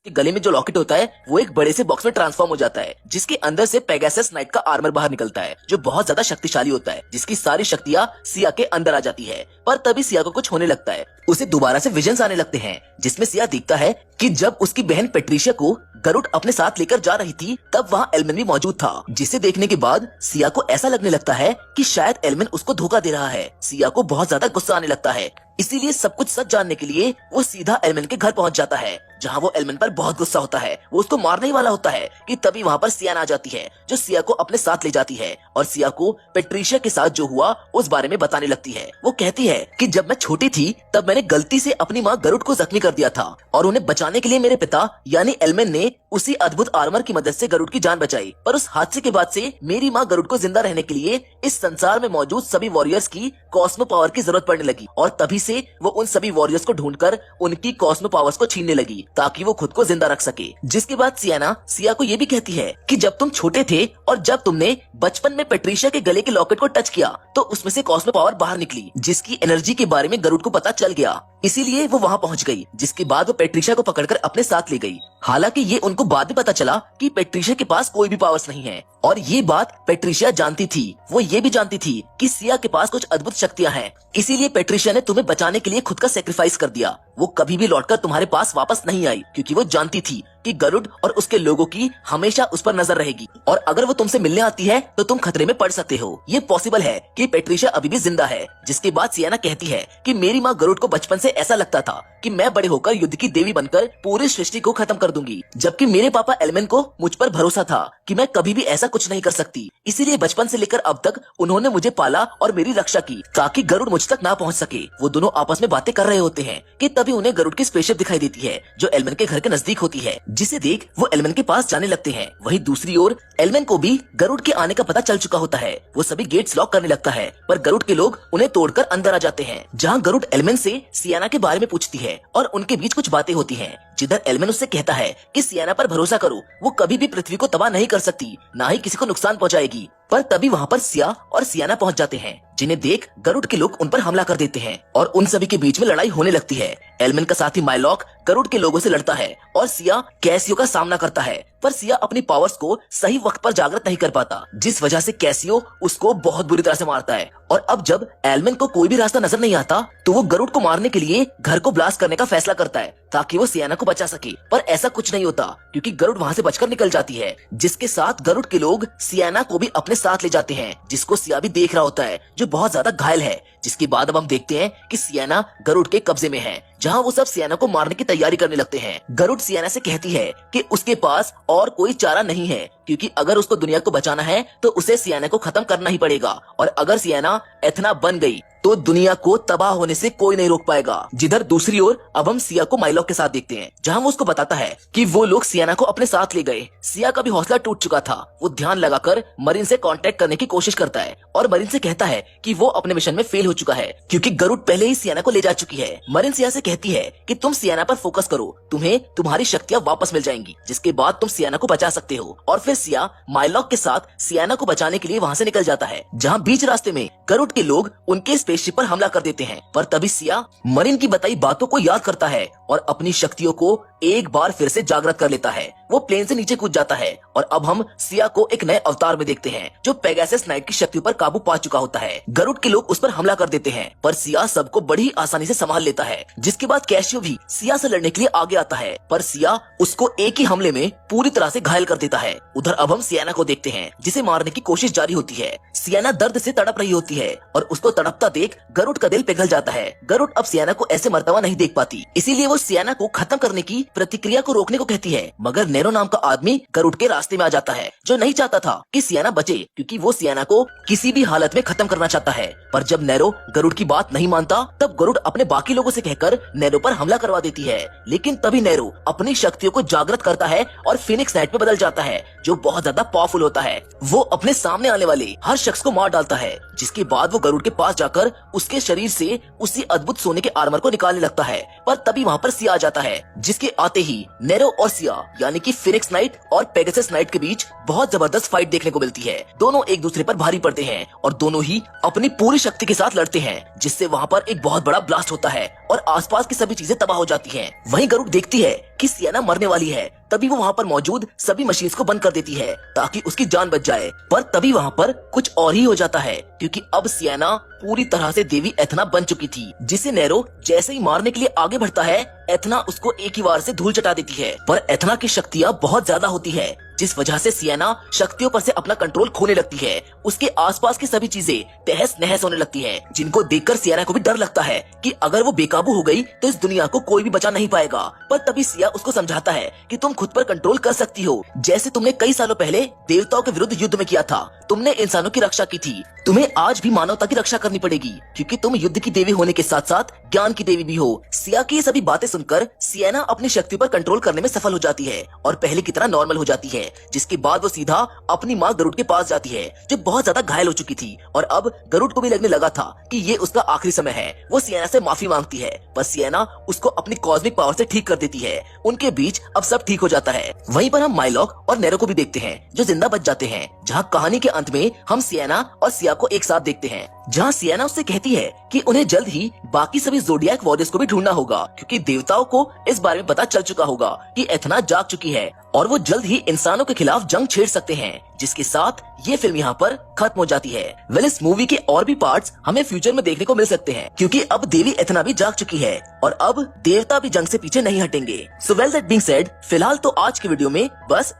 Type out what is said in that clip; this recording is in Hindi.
कि गले में जो लॉकेट होता है वो एक बड़े से बॉक्स में ट्रांसफॉर्म हो जाता है, जिसके अंदर से पेगासस नाइट का आर्मर बाहर निकलता है जो बहुत ज्यादा शक्तिशाली होता है, जिसकी सारी शक्तियां सिया के अंदर आ जाती है। पर तभी सिया को कुछ होने लगता है, उसे दोबारा से विजन्स आने लगते हैं, जिसमें सिया दिखता है कि जब उसकी बहन पेट्रिशिया को गरुड अपने साथ लेकर जा रही थी तब वहाँ एल्मेन भी मौजूद था, जिसे देखने के बाद सिया को ऐसा लगने लगता है कि शायद एल्मेन उसको धोखा दे रहा है। सिया को बहुत ज्यादा गुस्सा आने लगता है, इसीलिए सब कुछ सच जानने के लिए वो सीधा एल्मेन के घर पहुंच जाता है, जहां वो एल्मेन पर बहुत गुस्सा होता है। वो उसको मारने ही वाला होता है कि तभी वहां पर सियाना आ जाती है, जो सिया को अपने साथ ले जाती है और सिया को पेट्रिशिया के साथ जो हुआ उस बारे में बताने लगती है। वो कहती है कि जब मैं छोटी थी तब मैंने गलती से अपनी माँ गरुड को जख्मी कर दिया था और उन्हें बचाने के लिए मेरे पिता यानी एल्मेन ने उसी अद्भुत आर्मर की मदद से गरुड की जान बचाई। पर उस हादसे के बाद से मेरी माँ गरुड को जिंदा रहने के लिए इस संसार में मौजूद सभी वॉरियर्स की कॉस्मो पावर की जरूरत पड़ने लगी और तभी से वो उन सभी वॉरियर्स को ढूंढकर उनकी कॉस्मो पावर्स को छीनने लगी ताकि वो खुद को जिंदा रख सके। जिसके बाद सियाना सिया को ये भी कहती है कि जब तुम छोटे थे और जब तुमने बचपन में पेट्रिशिया के गले के लॉकेट को टच किया तो उसमें से कॉस्मो पावर बाहर निकली, जिसकी एनर्जी के बारे में गरुड को पता चल गया, इसीलिए वो वहाँ पहुँच गई। जिसके बाद वो पेट्रिशिया को पकड़कर अपने साथ ले गई। हालांकि ये उनको बाद में पता चला कि पेट्रिशिया के पास कोई भी पावर्स नहीं है और ये बात पेट्रिशिया जानती थी। वो ये भी जानती थी कि सिया के पास कुछ अद्भुत शक्तियां हैं, इसीलिए पेट्रिशिया ने तुम्हें बचाने के लिए खुद का सेक्रीफाइस कर दिया। वो कभी भी लौटकर तुम्हारे पास वापस नहीं आई क्योंकि वो जानती थी कि गरुड और उसके लोगों की हमेशा उस पर नजर रहेगी और अगर वो तुमसे मिलने आती है तो तुम खतरे में पड़ सकते हो। ये पॉसिबल है कि पेट्रिशिया अभी भी जिंदा है। जिसके बाद सियाना कहती है कि मेरी माँ गरुड को बचपन से ऐसा लगता था कि मैं बड़े होकर युद्ध की देवी बनकर पूरी सृष्टि को खत्म कर दूंगी, जबकि मेरे पापा एल्मेन को मुझ पर भरोसा था कि मैं कभी भी ऐसा कुछ नहीं कर सकती। इसीलिए बचपन से लेकर अब तक उन्होंने मुझे पाला और मेरी रक्षा की ताकि गरुड़ मुझ तक ना पहुंच सके। वो दोनों आपस में बातें कर रहे होते हैं कि तभी उन्हें गरुड़ की स्पेसशिप दिखाई देती है जो एल्मेन के घर के नजदीक होती है, जिसे देख वो एल्मेन के पास जाने लगते हैं। वहीं दूसरी ओर एल्मेन को भी गरुड़ के आने का पता चल चुका होता है। वो सभी गेट्स लॉक करने लगता है पर गरुड़ के लोग उन्हें तोड़कर अंदर आ जाते हैं, जहाँ गरुड़ एल्मेन से सियाना के बारे में पूछती है और उनके बीच कुछ बातें होती हैं, जिधर एल्मेन उससे कहता है कि सियाना पर भरोसा करो, वो कभी भी पृथ्वी को तबाह नहीं कर सकती, ना ही किसी को नुकसान पहुंचाएगी। पर तभी वहाँ पर सिया और सियाना पहुंच जाते हैं, जिन्हें देख गरुड़ के लोग उन पर हमला कर देते हैं और उन सभी के बीच में लड़ाई होने लगती है। एल्मेन का साथी माइलॉक गरुड़ के लोगों से लड़ता है और सिया कैसियो का सामना करता है, पर सिया अपनी पावर्स को सही वक्त पर जागृत नहीं कर पाता, जिस वजह से कैसियो उसको बहुत बुरी तरह से मारता है। और अब जब एल्मेन को कोई भी रास्ता नजर नहीं आता तो वो गरुड़ को मारने के लिए घर को ब्लास्ट करने का फैसला करता है ताकि वो सियाना को बचा सके, पर ऐसा कुछ नहीं होता क्योंकि गरुड़ वहाँ से बचकर निकल जाती है। जिसके साथ गरुड़ के लोग सियाना को भी अपने साथ ले जाते हैं, जिसको सिया भी देख रहा होता है जो बहुत ज्यादा घायल है। जिसके बाद अब हम देखते हैं कि सियाना गरुड़ के कब्जे में है, जहाँ वो सब सियाना को मारने की तैयारी करने लगते हैं। गरुड़ सियाना से कहती है कि उसके पास और कोई चारा नहीं है क्योंकि अगर उसको दुनिया को बचाना है तो उसे सियाना को खत्म करना ही पड़ेगा और अगर सियाना एथना बन गई तो दुनिया को तबाह होने से कोई नहीं रोक पाएगा। जिधर दूसरी ओर अब हम सिया को माइलॉक के साथ देखते हैं, जहां वो उसको बताता है कि वो लोग सियाना को अपने साथ ले गए। सिया का भी हौसला टूट चुका था। वो ध्यान लगाकर मरीन से कांटेक्ट करने की कोशिश करता है और मरीन से कहता है कि वो अपने मिशन में फेल हो चुका है क्योंकि गरुड़ पहले ही सियाना को ले जा चुकी है। मरीन सिया से कहती है कि तुम सियाना पर फोकस करो, तुम्हें तुम्हारी शक्तियाँ वापस मिल जाएंगी, जिसके बाद तुम सियाना को बचा सकते हो। और फिर सिया माइलॉक के साथ सियाना को बचाने के लिए वहाँ से निकल जाता है, जहाँ बीच रास्ते में गरुड़ के लोग उनके स्पेसशिप पर हमला कर देते हैं। पर तभी सिया मरीन की बताई बातों को याद करता है और अपनी शक्तियों को एक बार फिर से जागृत कर लेता है। वो प्लेन से नीचे कूद जाता है और अब हम सिया को एक नए अवतार में देखते हैं जो पेगासस नाइट की शक्तियों पर काबू पा चुका होता है। गरुड़ के लोग उस पर हमला कर देते हैं पर सिया सबको बड़ी आसानी से संभाल लेता है। जिसके बाद कैशियो भी सिया से लड़ने के लिए आगे आता है पर सिया उसको एक ही हमले में पूरी तरह से घायल कर देता है। उधर अब हम सियाना को देखते हैं जिसे मारने की कोशिश जारी होती है। सियाना दर्द से तड़प रही होती है और उसको तड़पता देख गरुड़ का दिल पिघल जाता है। गरुड़ अब सियाना को ऐसे मरता हुआ नहीं देख पाती, इसीलिए वो सियाना को खत्म करने की प्रतिक्रिया को रोकने को कहती है, मगर नेरो नाम का आदमी गरुड़ के रास्ते में आ जाता है जो नहीं चाहता था कि सियाना बचे क्योंकि वो सियाना को किसी भी हालत में खत्म करना चाहता है। पर जब नेरो गरुड़ की बात नहीं मानता तब गरुड़ अपने बाकी लोगों से कहकर नेरो पर हमला करवा देती है। लेकिन तभी नेरो अपनी शक्तियों को जागृत करता है और फिनिक्स नाइट में बदल जाता है जो बहुत ज्यादा पावरफुल होता है। वो अपने सामने आने वाले हर शख्स को मार डालता है। जिसके बाद वो गरुड़ के पास जाकर उसके शरीर से उसी अद्भुत सोने के आर्मर को निकालने लगता है, पर तभी वहाँ पर पर सिया आ जाता है, जिसके आते ही नेरो और सिया यानी कि फिनिक्स नाइट और पेगासस नाइट के बीच बहुत जबरदस्त फाइट देखने को मिलती है। दोनों एक दूसरे पर भारी पड़ते हैं और दोनों ही अपनी पूरी शक्ति के साथ लड़ते हैं, जिससे वहाँ पर एक बहुत बड़ा ब्लास्ट होता है और आसपास की सभी चीजें तबाह हो जाती हैं। वहीं गरुड़ देखती है कि सियाना मरने वाली है, तभी वो वहाँ पर मौजूद सभी मशीन्स को बंद कर देती है ताकि उसकी जान बच जाए। पर तभी वहाँ पर कुछ और ही हो जाता है, क्योंकि अब सियाना पूरी तरह से देवी एथना बन चुकी थी, जिसे नेरो जैसे ही मारने के लिए आगे बढ़ता है, एथना उसको एक ही वार से धूल चटा देती है। पर एथना की शक्तियाँ बहुत ज्यादा होती है, जिस वजह से सियाना शक्तियों पर से अपना कंट्रोल खोने लगती है। उसके आसपास की सभी चीजें तहस नहस होने लगती हैं, जिनको देखकर सियाना को भी डर लगता है कि अगर वो बेकाबू हो गई तो इस दुनिया को कोई भी बचा नहीं पाएगा। पर तभी सिया उसको समझाता है कि तुम खुद पर कंट्रोल कर सकती हो, जैसे तुमने कई सालों पहले देवताओं के विरुद्ध युद्ध में किया था। तुमने इंसानों की रक्षा की थी, तुम्हें आज भी मानवता की रक्षा करनी पड़ेगी, क्योंकि तुम युद्ध की देवी होने के साथ साथ ज्ञान की देवी भी हो। सिया की ये सभी बातें सुनकर सियाना अपनी शक्ति पर कंट्रोल करने में सफल हो जाती है और पहले की तरह नॉर्मल हो जाती है, जिसके बाद वो सीधा अपनी माँ गरुड़ के पास जाती है, जो बहुत ज्यादा घायल हो चुकी थी और अब गरुड़ को भी लगने लगा था कि ये उसका आखिरी समय है। वो सियाना से माफी मांगती है, पर सियाना उसको अपनी कॉस्मिक पावर से ठीक कर देती है। उनके बीच अब सब ठीक हो जाता है। वहीं पर हम माइलॉक और नेरो को भी देखते हैं, जो जिंदा बच जाते हैं, जहाँ कहानी के अंत में हम सियाना और सिया को एक साथ देखते हैं, जहाँ सियाना उससे कहती है कि उन्हें जल्द ही बाकी सभी ज़ोडिएक वॉरियर्स को भी ढूंढना होगा, क्योंकि देवताओं को इस बारे में पता चल चुका होगा कि एथना जाग चुकी है और वो जल्द ही इंसानों के खिलाफ जंग छेड़ सकते हैं। जिसके साथ ये फिल्म यहाँ पर खत्म हो जाती है। वेल, इस मूवी के और भी पार्ट्स हमें फ्यूचर में देखने को मिल सकते हैं, क्योंकि अब देवी एथना भी जाग चुकी है और अब देवता भी जंग से पीछे नहीं हटेंगे। So well that being said, फिलहाल तो आज की वीडियो में बस